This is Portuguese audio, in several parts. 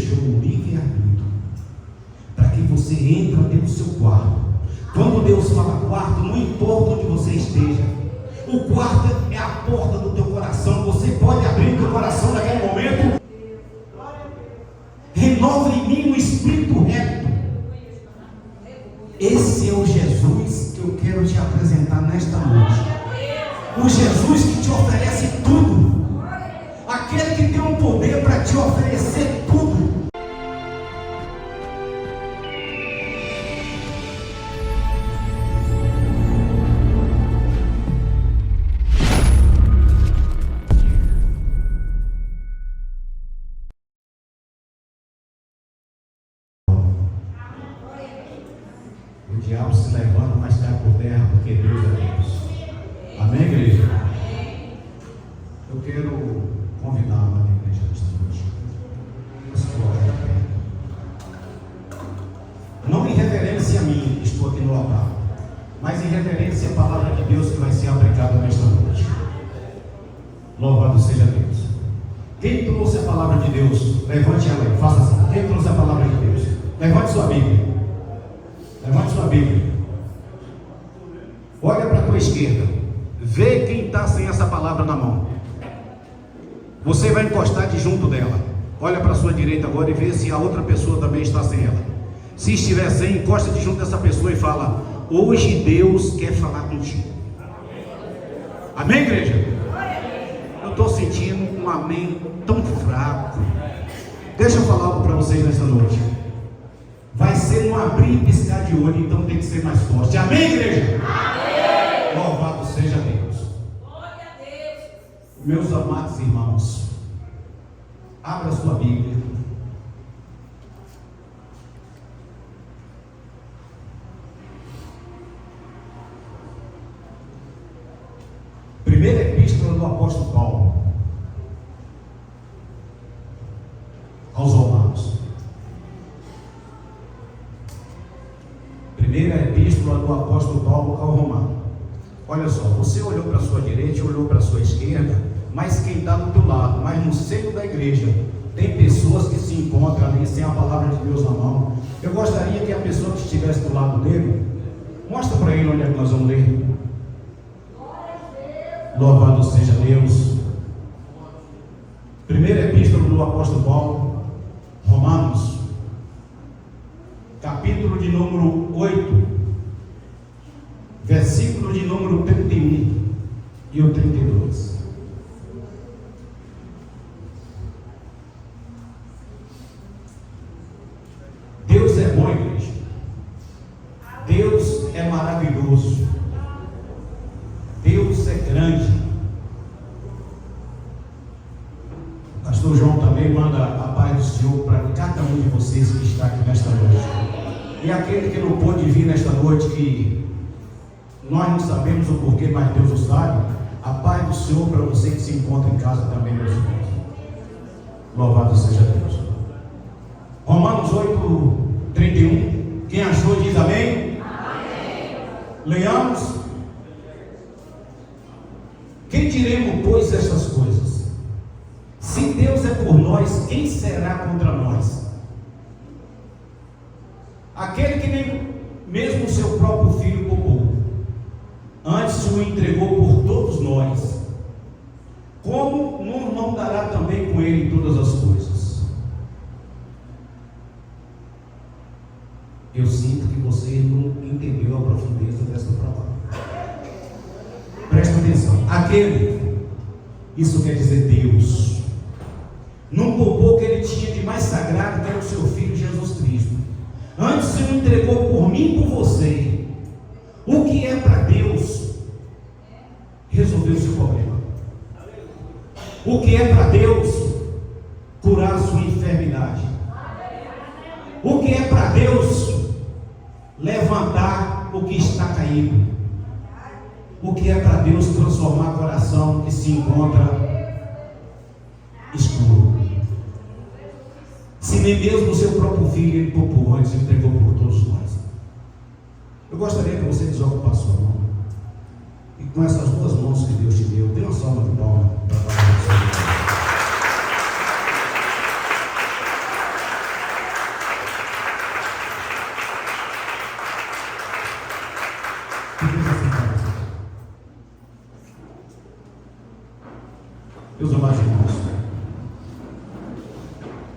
deixou o livre-arbítrio para que você entre dentro do seu quarto. Quando Deus fala quarto, não importa onde você esteja, o quarto é a porta do teu coração. Você pode abrir o teu coração naquele momento. Renova em mim um espírito reto. Esse é o Jesus que eu quero te apresentar nesta noite. O Jesus que te oferece tudo. Aquele que tem um poder para te oferecer tudo. O diabo se levanta, mas cai por terra, porque Deus é Deus. Amém, igreja? Eu quero convidar a igreja nesta noite. Não em reverência a mim, estou aqui no altar, mas em reverência à palavra de Deus que vai ser aplicada nesta noite. Louvado seja Deus. Quem trouxe a palavra de Deus, levante ela aí, faça assim. Quem trouxe a palavra de Deus? Levante sua Bíblia. Levante sua Bíblia. Olha para a tua esquerda. Vê quem está sem essa palavra na mão. Você vai encostar de junto dela. Olha para a sua direita agora e vê se a outra pessoa também está sem ela. Se estiver sem, encosta de junto dessa pessoa e fala: hoje Deus quer falar contigo. Amém, igreja? Eu estou sentindo um amém tão fraco. Deixa eu falar algo para vocês nessa noite. Vai ser um abrir e piscar de olho, então tem que ser mais forte. Amém, igreja? Amém. Louvado seja Deus. Glória a Deus. Meus amados irmãos, abra sua Bíblia. Primeira epístola do apóstolo Paulo aos Romanos. Primeira epístola do apóstolo Paulo ao Romano. Olha só, você olhou para a sua direita, olhou para a sua esquerda, mas quem está do teu lado, mas no seio da igreja, tem pessoas que se encontram ali sem a palavra de Deus na mão. Eu gostaria que a pessoa que estivesse do lado dele, mostra para ele onde é que nós vamos ler. Louvado seja Deus. Primeira epístola do apóstolo Paulo, Romanos, capítulo de número 8, versículo de número 31 e o 32. Deus é bom, igreja. Deus é maravilhoso. Deus é grande. O pastor João também manda a paz do Senhor para cada um de vocês que está aqui nesta noite. E aquele que não pôde vir nesta noite, que nós não sabemos o porquê, mas Deus o sabe, a paz do Senhor para você que se encontra em casa também, meus irmãos. Louvado seja Deus. Romanos 8, 31. Quem achou diz amém? Amém. Leamos. Quem diremos, pois, estas coisas? Se Deus é por nós, quem será contra nós? Aquele que nem mesmo o seu próprio filho poupou, antes o entregou por todos nós, como não dará também com ele todas as coisas? Eu sinto que você não entendeu a profundeza dessa palavra. Presta atenção. Aquele, isso quer dizer Deus, não poupou o que ele tinha de mais sagrado, que era o seu Filho Jesus Cristo. Antes o entregou por mim e por você. O que é para Deus resolver o seu problema. O que é para Deus curar a sua enfermidade. O que é para Deus levantar o que está caído. O que é para Deus transformar coração que se encontra escuro. Se nem mesmo o seu próprio filho ele poupou, antes entregou por todos nós. Eu gostaria que você desocupasse sua mão e com essas duas mãos que Deus te deu, dê uma salva de palmas para a palavra do Senhor.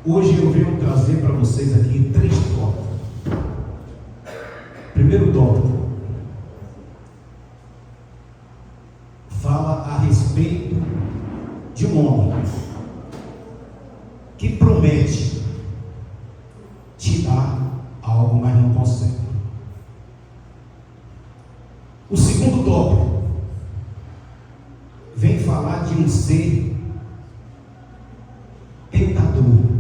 Hoje eu venho trazer para vocês aqui 3 tópicos. Primeiro tópico fala a respeito de um homem que promete te dar algo, mas não consegue. O segundo tópico vem falar de um ser tentador,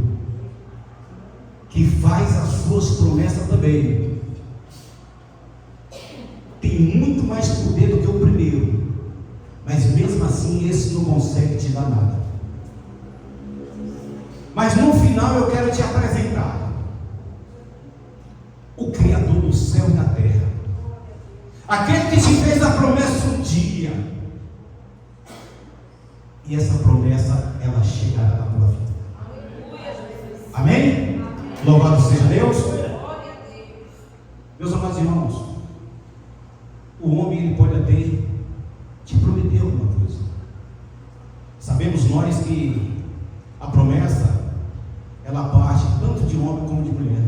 que faz as suas promessas também. Tem muito mais poder do que o primeiro, mas mesmo assim esse não consegue te dar nada. Mas no final eu quero te apresentar o Criador do céu e da terra, aquele que te fez a promessa um dia, e essa promessa ela chegará na tua vida. Amém? Louvado seja Deus. Meus amados irmãos, o homem ele pode até te prometer alguma coisa. Sabemos nós que a promessa ela parte tanto de homem como de mulher,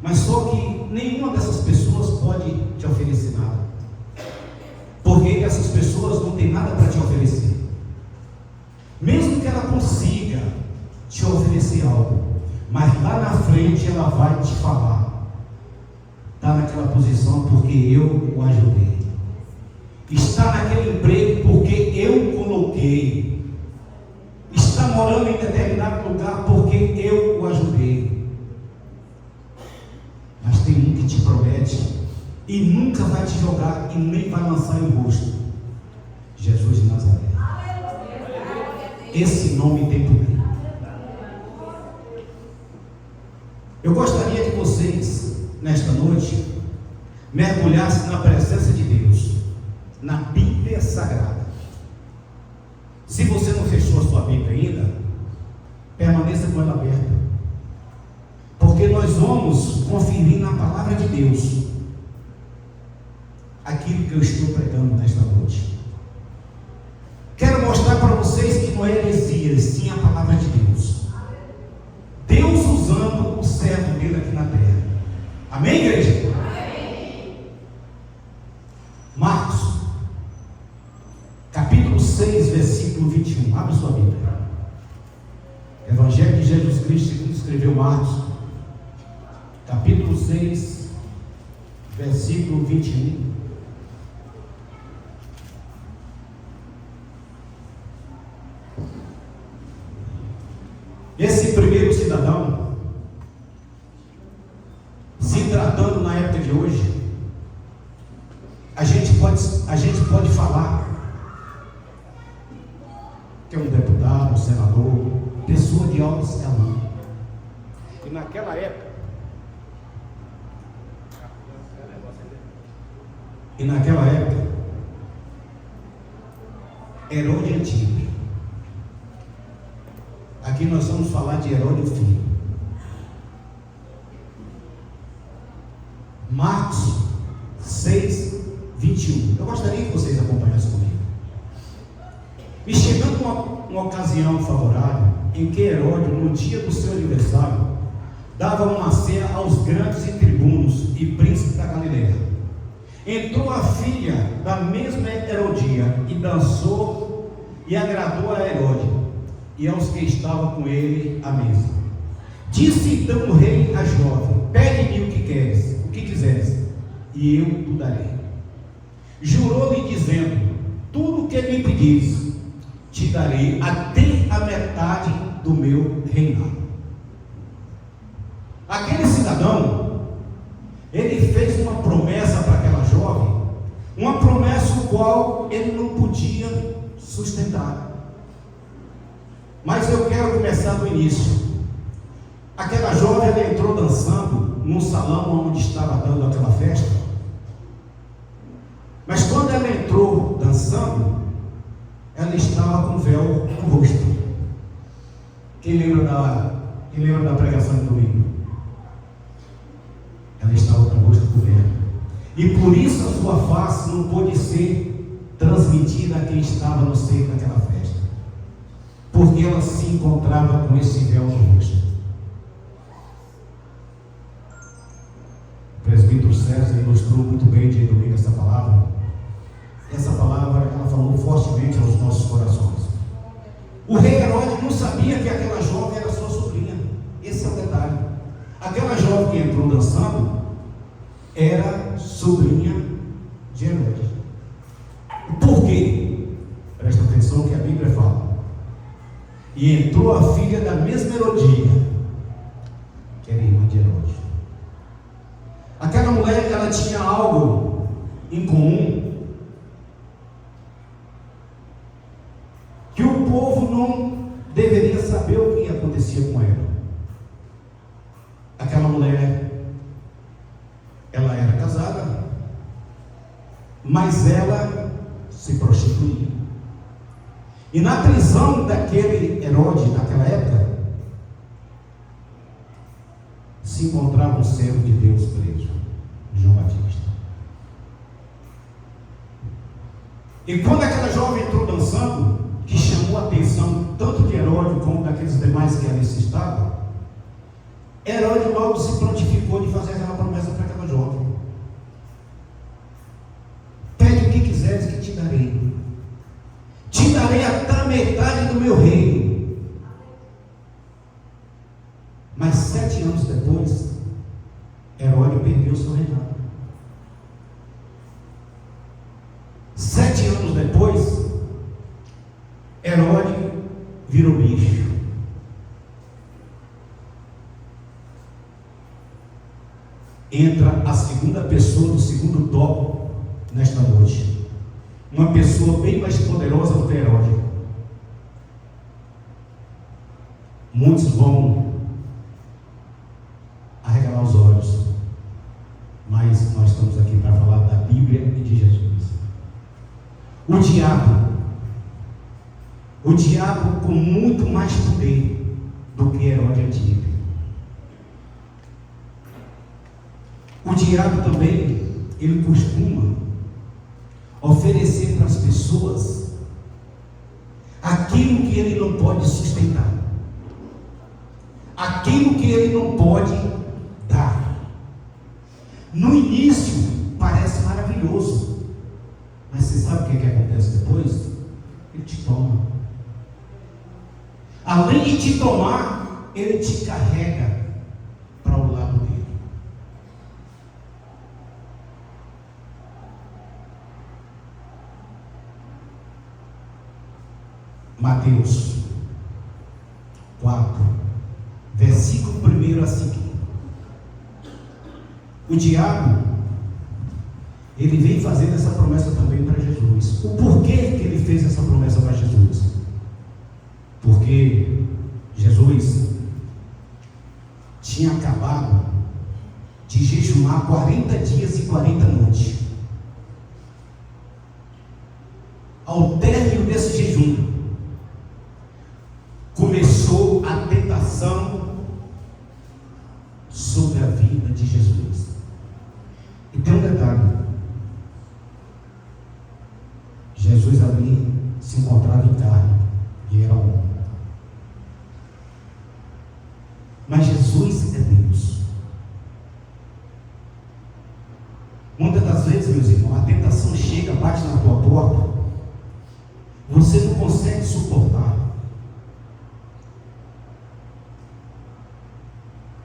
mas só que nenhuma dessas pessoas pode te oferecer nada, porque essas pessoas não têm nada para te oferecer. Mesmo que ela consiga te oferecer algo, mas lá na frente ela vai te falar: está naquela posição porque eu o ajudei, está naquele emprego porque eu o coloquei, está morando em determinado lugar porque eu o ajudei. Mas tem um que te promete e nunca vai te jogar e nem vai lançar em rosto: Jesus de Nazaré. Esse nome tem poder. Eu gostaria que vocês, nesta noite, mergulhassem na presença de Deus, na Bíblia Sagrada. Se você não fechou a sua Bíblia ainda, permaneça com ela aberta, porque nós vamos conferir na palavra de Deus aquilo que eu estou pregando nesta noite. Quero mostrar para vocês que não é heresia, sim a palavra de Deus. Deus usando o servo dele aqui na terra. Amém, igreja? Amém. Marcos, capítulo 6, versículo 21. Abre sua Bíblia. Evangelho de Jesus Cristo, segundo escreveu Marcos, capítulo 6, versículo 21. Esse primeiro cidadão, se tratando na época de hoje, a gente pode falar que é um deputado, um senador, pessoa de alto escalão. E naquela época, Herodes Antipas. Aqui nós vamos falar de Herodes filho. Marcos 6, 21. Eu gostaria que vocês acompanhassem comigo. E chegando uma ocasião favorável, em que Herodes, no dia do seu aniversário, dava uma ceia aos grandes e tribunos e príncipes da Galileia, entrou a filha da mesma Herodia e dançou e agradou a Herodes e aos que estavam com ele à mesa. Disse então o rei à jovem: pede-me o que quiseres, e eu te darei. Jurou-lhe dizendo: tudo o que me pedires, te darei, até a metade do meu reinado. Aquele cidadão, ele fez uma promessa para aquela jovem, uma promessa o qual ele não podia sustentar. Mas eu quero começar do início. Aquela jovem, ela entrou dançando num salão onde estava dando aquela festa. Mas quando ela entrou dançando, ela estava com véu no rosto. Quem lembra da pregação de domingo? Ela estava com o rosto coberto. E por isso a sua face não pôde ser transmitida a quem estava no seio daquela festa, porque ela se encontrava com esse véu no rosto. sabia que aquela jovem era sua sobrinha. Esse é o detalhe. Aquela jovem que entrou dançando era sobrinha de Herodes. Por quê? Presta atenção no que a Bíblia fala. E entrou a filha da mesma Herodia, que era irmã de Herodes. Aquela mulher, ela tinha algo em comum que o povo não deveria saber o que acontecia com ela. Aquela mulher, ela era casada, mas ela se prostituía. E na prisão daquele Herodes, naquela época, se encontrava um servo de Deus preso, João Batista. E quando aquela jovem entrou dançando, que chamou a atenção tanto de Herodes como daqueles demais que ali estavam, Herodes logo se prontificou de fazer aquela promessa para aquela jovem: pede o que quiseres que te darei. Te darei até a metade do meu reino. Mas 7 anos depois, Herodes perdeu seu reinado. 7 anos depois, Herodes virou bicho. Entra a segunda pessoa do segundo tópico nesta noite. Uma pessoa bem mais poderosa do que Herodes. Muitos vão arregalar os olhos, mas nós estamos aqui para falar da Bíblia e de Jesus. O diabo com muito mais poder do que Herodes antigo. O diabo também, ele costuma oferecer para as pessoas aquilo que ele não pode sustentar, aquilo que ele não pode dar. No início parece maravilhoso, mas você sabe o que acontece depois? Ele te toma. Além de te tomar, ele te carrega para o lado dele. Mateus 4, versículo 1 a seguir. O diabo, ele vem fazendo essa promessa também para Jesus. O porquê que ele fez essa promessa para Jesus? Porque Jesus tinha acabado de jejuar 40 dias e 40 noites. Ao término desse jejum, começou a tentação sobre a vida de Jesus. E tem um detalhe: Jesus ali se encontrava em carne e era homem. Mas Jesus é Deus. Muitas das vezes, meus irmãos, a tentação chega, bate na tua porta, você não consegue suportar.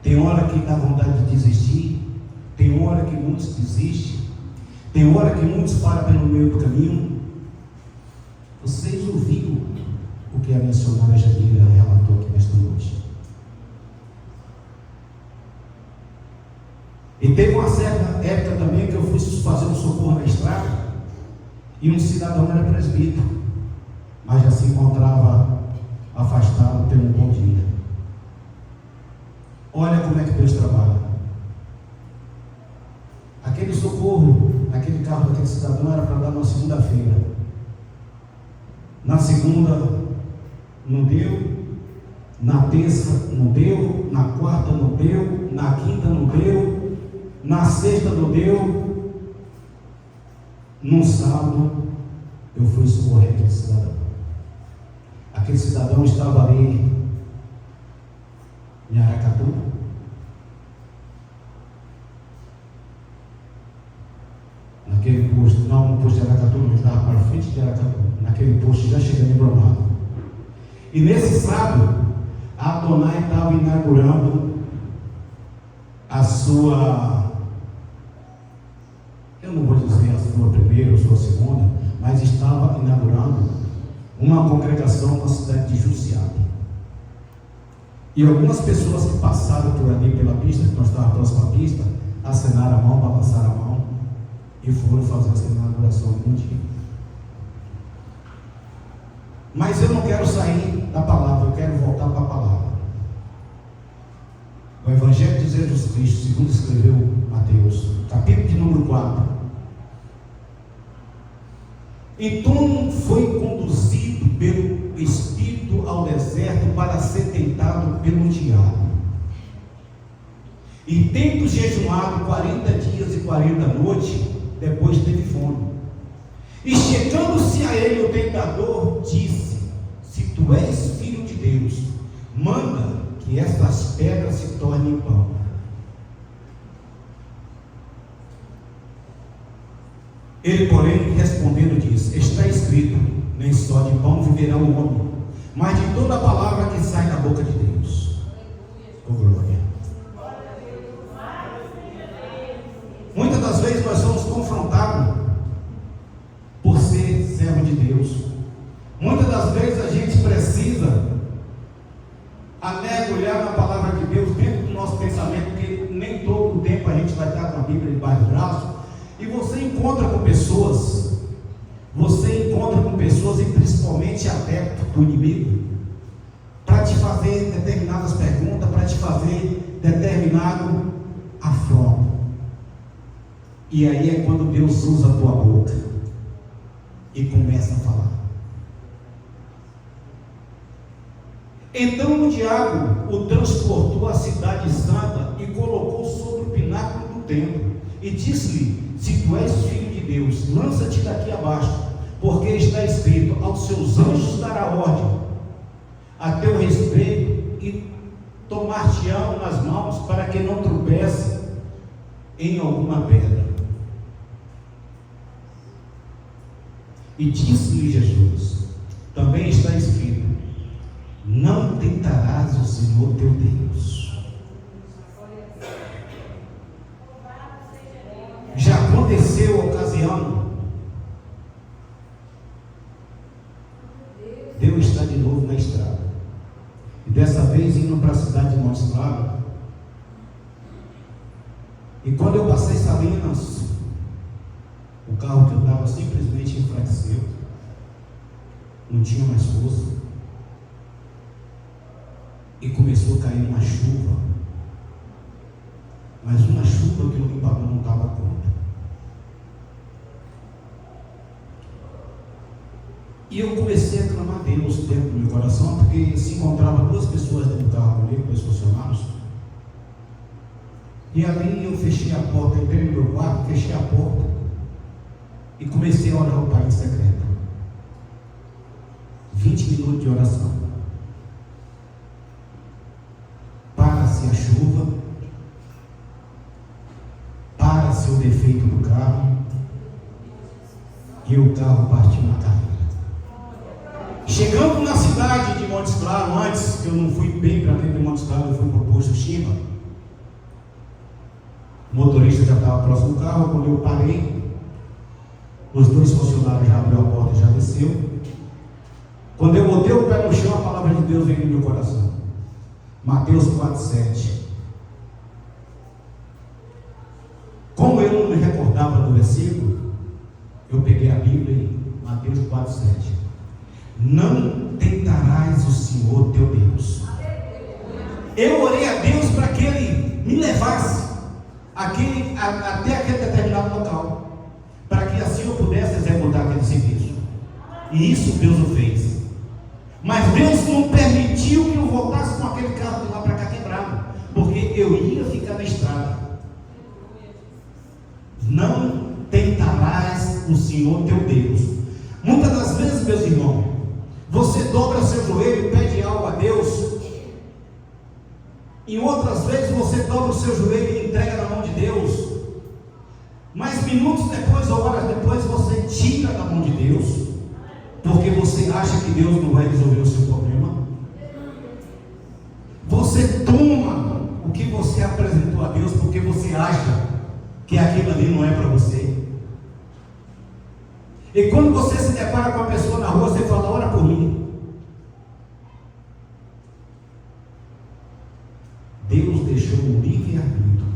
Tem hora que dá vontade de desistir, tem hora que muitos desistem, tem hora que muitos param pelo meio do caminho. Vocês ouviram o que a missionária Jadira relatou aqui nesta noite. E teve uma certa época também que eu fui fazer um socorro na estrada, e um cidadão era presbítero, mas já se encontrava afastado pelo um bom dia. Olha como é que Deus trabalha. Aquele socorro, naquele carro daquele cidadão, era para dar na segunda-feira. Na segunda não deu, na terça não deu, na quarta não deu, na quinta não deu, na sexta não deu. No sábado eu fui socorrer aquele cidadão. Aquele cidadão estava ali em Aracatu. Naquele posto, não no posto de Aracatu, ele estava para frente de Aracatu, naquele posto já chegando em Bromado. E nesse sábado, a Adonai estava inaugurando a sua, eu não vou dizer a sua primeira ou sua segunda, mas estava inaugurando uma congregação na cidade de Jussiaba. E algumas pessoas que passaram por ali pela pista, que nós estávamos próximo à pista, acenaram a mão, balançaram a mão e foram fazer essa inauguração um dia. Mas eu não quero sair da palavra, eu quero voltar para a palavra. O Evangelho de Jesus Cristo, segundo escreveu Mateus, capítulo de número 4. Então foi conduzido pelo Espírito ao deserto para ser tentado pelo diabo. E tendo jejuado 40 dias e 40 noites, depois teve fome. E chegando-se a ele o tentador, disse: se tu és filho de Deus, manda que estas pedras se tornem pão. Ele, porém, respondendo, disse: está escrito, nem só de pão viverá o homem, mas de toda a palavra que sai da boca de Deus. Oh, glória. Muitas das vezes nós somos confrontados por ser servo de Deus. Muitas das vezes a gente precisa mergulhar na palavra de Deus dentro do nosso pensamento, porque nem todo o tempo a gente vai estar com a Bíblia debaixo do braço. E você encontra com pessoas, e principalmente adeptos do inimigo, para te fazer determinadas perguntas, para te fazer determinado afronto. E aí é quando Deus usa a tua boca e começa a falar. Então o diabo o transportou à cidade santa e colocou sobre o pináculo do templo e disse-lhe: se tu és filho de Deus, lança-te daqui abaixo, porque está escrito: aos seus anjos dará ordem a teu respeito e tomar-te-ão nas mãos, para que não tropece em alguma pedra. E disse-lhe Jesus: também está escrito: não tentarás o Senhor teu Deus. Já aconteceu a ocasião, Deus está de novo na estrada, e dessa vez indo para a cidade de Montes Claros. E quando eu passei Salinas, o carro que eu estava simplesmente enfraqueceu, não tinha mais força, e começou a cair uma chuva, mas uma chuva que o limpador não dava conta. E eu comecei a clamar a Deus dentro do meu coração, porque se encontrava duas pessoas dentro do carro comigo, dois funcionários. E ali eu fechei a porta, entrei no meu quarto, fechei a porta e comecei a orar ao Pai em secreto. 20 minutos de oração. Para-se a chuva, para-se o defeito do carro, e o carro partiu na carreira. Chegando na cidade de Montes Claros, antes, eu não fui bem para dentro de Montes Claros, eu fui para o posto Chiba. O motorista já estava próximo do carro. Quando eu parei, os dois funcionários já abriu a porta e já desceu. Quando eu botei o pé no chão, a palavra de Deus veio no meu coração. Mateus 4,7. Como eu não me recordava do versículo, eu peguei a Bíblia em Mateus 4,7. Não tentarás o Senhor teu Deus. Eu orei a Deus para que Ele me levasse até aquele determinado local, para que assim eu pudesse executar aquele serviço. E isso Deus o fez. Mas Deus não permitiu que eu voltasse com aquele carro de lá para cá quebrado, porque eu ia ficar na estrada. Não tentarás o Senhor teu Deus. Muitas das vezes, meus irmãos, você dobra seu joelho e pede algo a Deus. Em outras vezes você dobra o seu joelho e entrega na mão de Deus. Mas minutos depois ou horas depois você tira da mão de Deus, porque você acha que Deus não vai resolver o seu problema. o que você apresentou a Deus porque você acha que aquilo ali não é para você. E quando você se depara com a pessoa na rua, você fala: ora por mim. Deus deixou um livre-arbítrio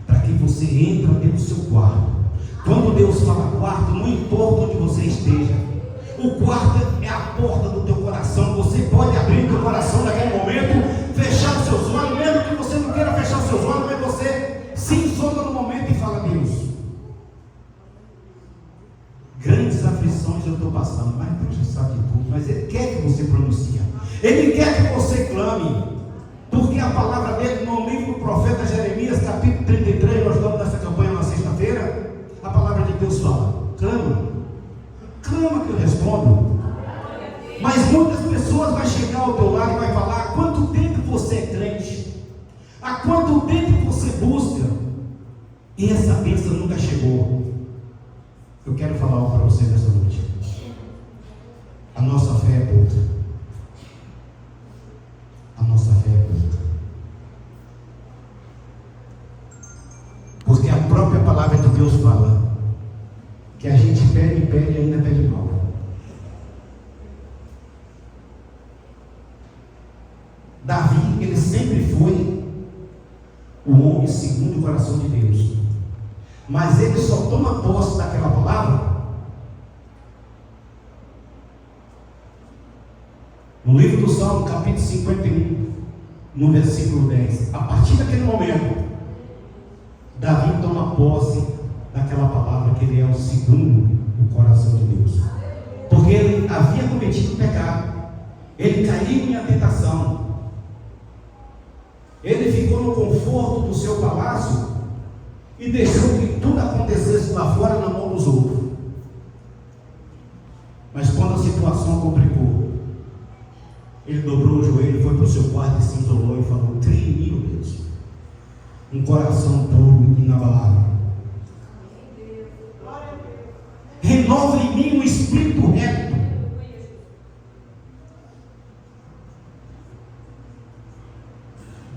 para que você entre dentro do seu quarto. Quando Deus fala quarto, não importa onde você esteja, o quarto é a porta do teu coração. Você pode abrir o teu coração naquele momento, fechar os seus olhos, mesmo que você não queira fechar os seus olhos, mas você se isola no momento e fala: Deus, grandes aflições eu estou passando, mas Deus já sabe de tudo. Mas Ele quer que você pronuncie, Ele quer que você clame, porque a palavra dele no livro do profeta Jeremias, capítulo 33, nós estamos nessa campanha na sexta-feira, a palavra de Deus fala: clama que eu respondo. Mas muitas pessoas vão chegar ao teu lado e vai falar: há quanto tempo você é crente? Há quanto tempo você busca? E essa bênção nunca chegou. Eu quero falar algo para você nessa noite. A nossa fé é pouca. A nossa fé é pouca. Porque a própria palavra de Deus fala que a gente pede e ainda pede mal. Davi, ele sempre foi o homem segundo o coração de Deus, mas ele só toma posse daquela palavra no livro do Salmo, capítulo 51, no versículo 10. A partir daquele momento, Davi toma posse daquela palavra, que ele é o segundo o coração de Deus, porque ele havia cometido pecado, ele caiu em tentação, ele ficou no conforto do seu palácio e deixou que tudo acontecesse lá fora na mão dos outros. Mas quando a situação complicou, ele dobrou o joelho, foi para o seu quarto e se isolou e falou: crie em mim, ó Deus, um coração puro e inabalável. Renova em mim um espírito reto.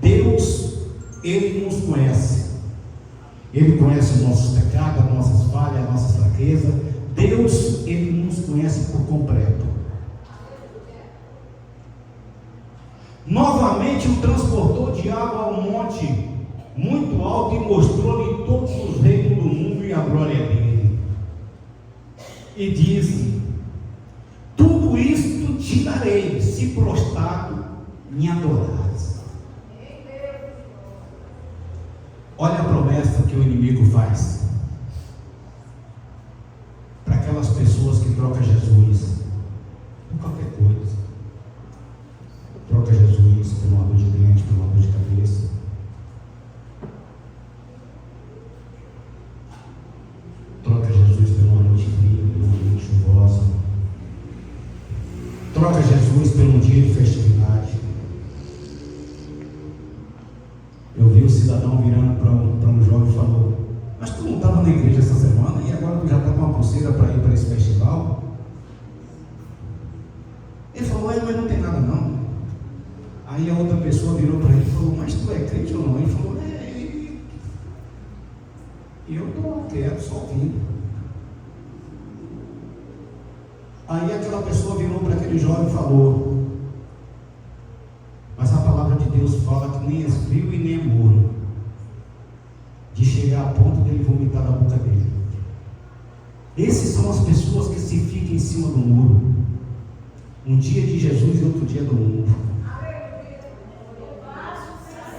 Deus, Ele nos conhece. Ele conhece os nossos pecados, as nossas falhas, as nossas fraquezas. Deus, Ele nos conhece por completo. Novamente o transportou de água ao monte muito alto e mostrou-lhe todos os reinos do mundo e a glória dele. E disse: tudo isto te darei, se prostrado me adorares. Olha a promessa que o inimigo faz para aquelas pessoas que trocam Jesus por qualquer coisa. Troca Jesus por uma dor de dente, por uma dor de cabeça. Troca Jesus por uma noite fria, por uma noite chuvosa. Troca Jesus por um dia de festividade. Eu vi o cidadão virando para um jovem e falou: mas tu não estava na igreja essa semana e agora tu já está com uma pulseira para ir para esse festival? Ele falou: mas não tem nada não. Aí a outra pessoa virou para ele e falou: mas tu é crente ou não? Ele falou: eu estou quieto, só ouvindo. Aí aquela pessoa virou para aquele jovem e falou: mas a palavra de Deus fala que nem é frio e nem é morno, de chegar a ponto de ele vomitar na boca dele. Esses são as pessoas que se ficam em cima do muro. Um dia de Jesus e outro dia do mundo.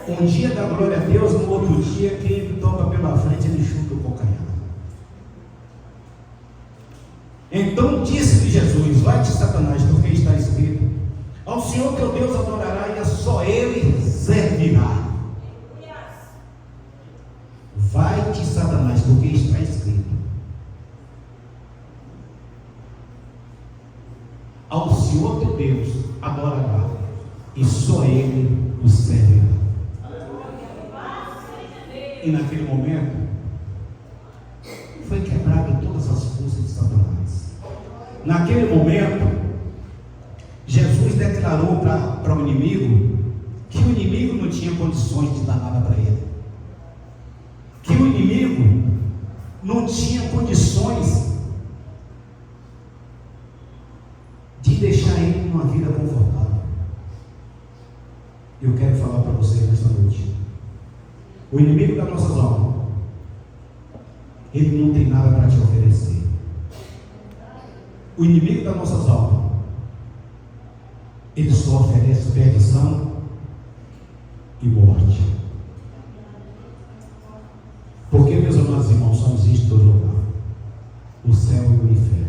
Um dia da glória a Deus, no outro dia, quem ele toca pela frente, ele chuta o calcanhar. Então disse-lhe Jesus: vai-te, Satanás, porque está escrito: ao Senhor teu Deus adorará e a só Ele servirá. Vai-te, Satanás, porque está escrito: ao Senhor teu Deus adorará e só Ele o servirá. E naquele momento foi quebrado todas as forças de Satanás. Naquele momento Jesus declarou para o inimigo que o inimigo não tinha condições de dar nada para ele, que o inimigo não tinha condições de deixar ele numa vida confortável. Eu quero falar para vocês nesta noite: o inimigo das nossas almas, ele não tem nada para te oferecer. O inimigo das nossas almas, ele só oferece perdição e morte. Porque, meus amados irmãos, só existe dois lugares: o céu e o inferno.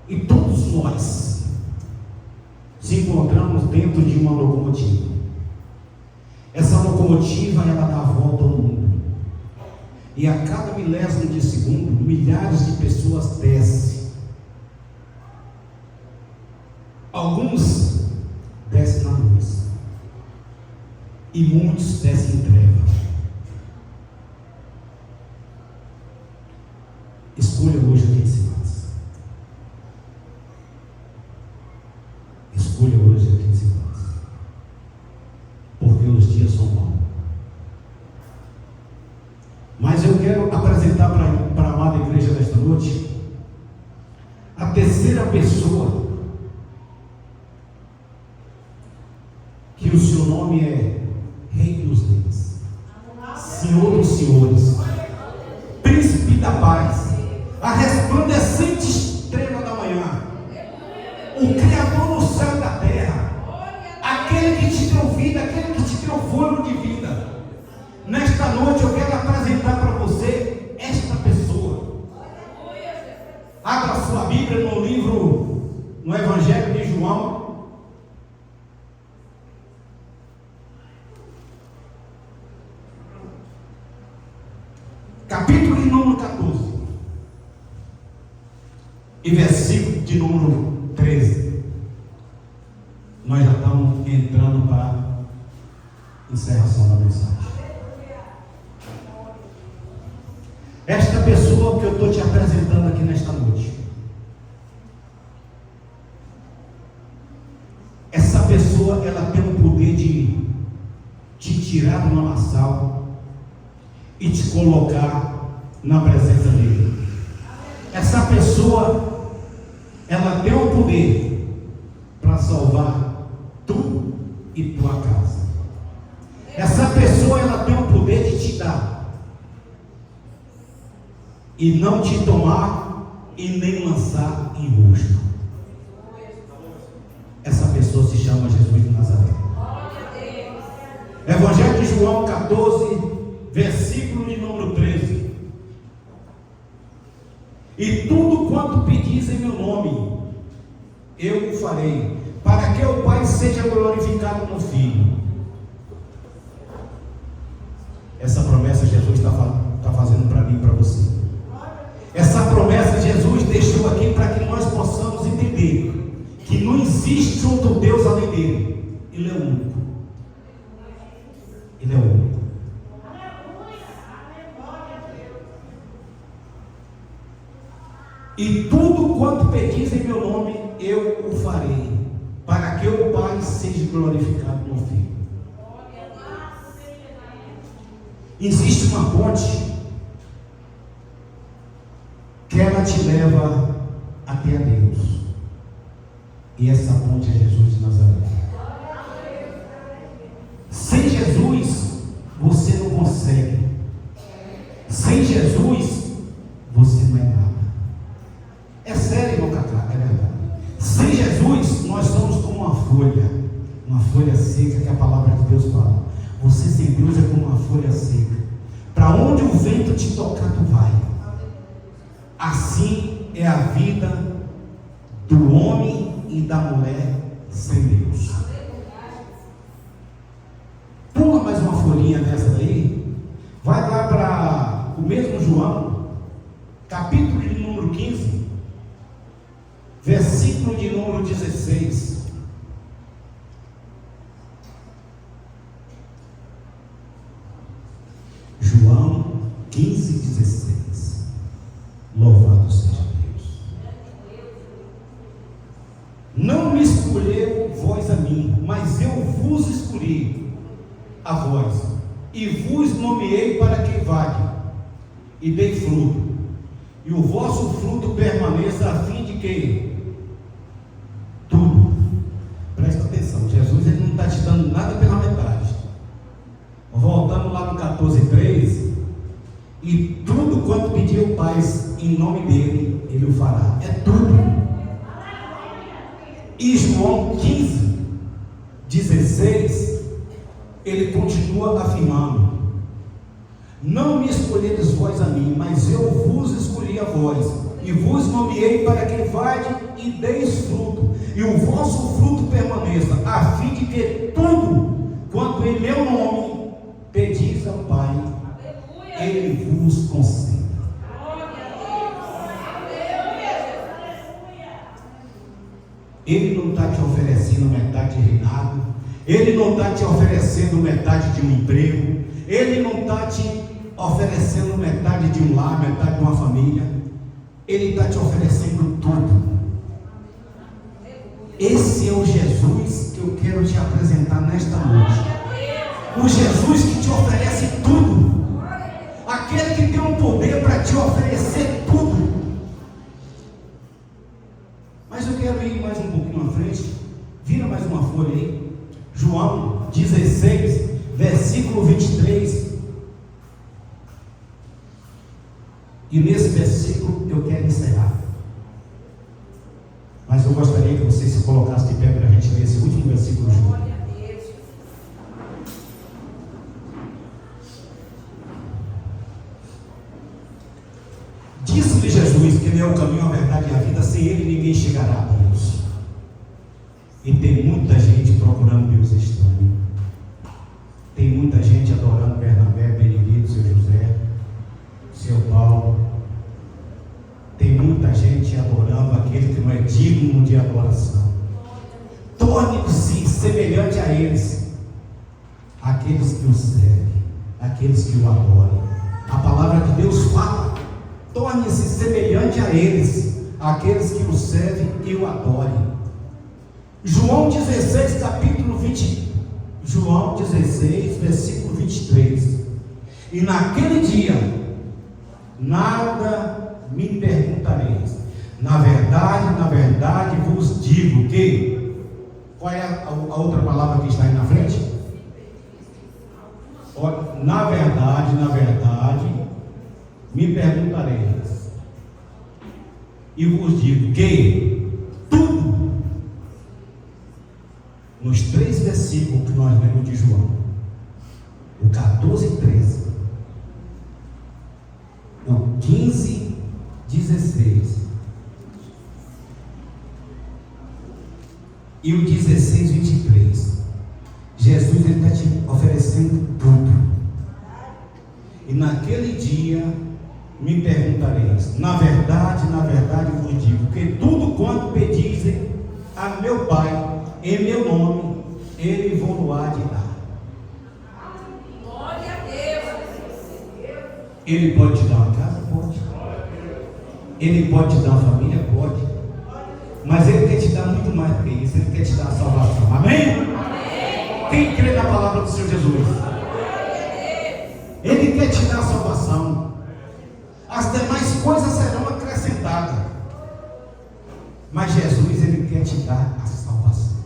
E todos nós se encontramos dentro de uma locomotiva. Essa locomotiva, ela dá a volta ao mundo. E a cada milésimo de segundo, milhares de pessoas descem. Alguns descem na luz e muitos descem em trevas. Escolha hoje o que se faz. Escolha hoje o que se faz. Porque os dias são maus. Mas eu quero apresentar para a amada igreja desta noite a terceira pessoa, que o seu nome é Rei dos Reis, Senhor dos Senhores, Príncipe da Paz, a resplandecente estrela da manhã, o Criador do céu e da terra, aquele que te deu vida, aquele que te deu fôlego de vida. Nesta noite eu quero apresentar para você esta pessoa. Abra sua Bíblia no Evangelho de João, capítulo de número 14 e versículo de número 13. Nós já estamos entrando para a encerração da mensagem. Esta pessoa que eu estou te apresentando aqui nesta noite, essa pessoa, ela tem o poder de te tirar do lamaçal e te colocar na presença dele. Essa pessoa, ela tem o poder para salvar tu e tua casa. Essa pessoa, ela tem o poder de te dar e não te tomar e nem lançar em rosto. Essa pessoa se chama Jesus de Nazaré. Evangelho de João 14, versículo de número 13. E tudo quanto pedis em meu nome, eu o farei, para que o Pai seja glorificado no Filho. Essa promessa Jesus está fazendo para mim e para você. Essa promessa Jesus deixou aqui para que nós possamos entender que não existe outro Deus além dele. Ele é o único. Ele é o único. E tudo quanto pedis em meu nome, eu o farei, para que o Pai seja glorificado no Filho. Existe uma ponte que ela te leva até a Deus, e essa ponte é Jesus de Nazaré. Sem Jesus você não consegue. Sem Jesus você não é nada. É sério, irmão Cacá, é verdade. Sem Jesus nós somos como uma folha seca, que a palavra de Deus fala. Você sem Deus é como uma folha seca. Para onde o vento te tocar, tu vai. Assim é a vida do homem e da mulher sem Deus. Pula mais uma folhinha dessa daí. Vai lá para o mesmo João, capítulo de número 15, versículo de número 16. João 15, 16. Louvado seja Deus. Não me escolheu vós a mim, mas eu vos escolhi escolhi a vós, e vos nomeei para que vade, e dei fruto, e o vosso fruto permaneça, a fim de que tudo, presta atenção, Jesus ele não está te dando nada pela metade. Voltando lá no 14:3, e tudo quanto pedir o Pai em nome dele, ele o fará. É tudo. E João 15:16, ele continua afirmando: não me escolhedes vós a mim, mas eu vos escolhi a vós, e vos nomeei para que vade e deis fruto, e o vosso fruto permaneça, a fim de que tudo quanto em meu nome pedis ao Pai, ele vos conceda. Ele não está te oferecendo metade de reinado, ele não está te oferecendo metade de um emprego, ele não está te oferecendo metade de um lar, metade de uma família, ele está te oferecendo tudo. Esse é o Jesus que eu quero te apresentar nesta noite. O Jesus que te oferece tudo, aquele que tem o poder para te oferecer tudo. Mas eu quero ir mais um pouquinho à frente. Vira mais uma folha aí. João 16, versículo 23. E nesse versículo eu quero encerrar. Mas eu gostaria que você se colocasse de pé para a gente ler esse último versículo junto. Disse-lhe Jesus que ele é o caminho, a verdade e a vida, sem ele ninguém chegará a Deus. E tem muita gente procurando Deus estranho. Tem muita gente adorando Bernabé, Benedito, seu José, seu Paulo. Tem muita gente adorando aquele que não é digno de adoração. Torne-se semelhante a eles, aqueles que o servem, aqueles que o adoram. A palavra de Deus fala: torne-se semelhante a eles, aqueles que o servem e o adorem. João 16, capítulo 20, João 16, versículo 23. E naquele dia, nada me perguntareis. Na verdade vos digo que... Qual é a outra palavra que está aí na frente? Na verdade, me perguntareis. E vos digo que tudo, nos 3 versículos que nós lemos de João, o 14 e 13, o 15, 16 e o 16, 23, Jesus está te oferecendo tudo. E naquele dia me perguntareis, na verdade vos digo, que tudo quanto pedizem a meu Pai em meu nome, ele vos-lo-á de dar. Glória a Deus. Ele pode te dar uma casa? Pode. Ele pode te dar uma família? Pode. Mas ele quer te dar muito mais do que isso. Ele quer te dar a salvação. Amém? Amém. Quem crê na palavra do Senhor Jesus? Ele quer te dar a salvação. As demais coisas serão acrescentadas. Mas Jesus, ele quer te dar a salvação.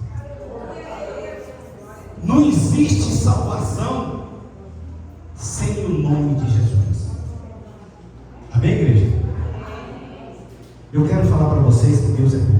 Não existe salvação sem o nome de Jesus. Amém, igreja? Eu quero falar para vocês que Deus é bom.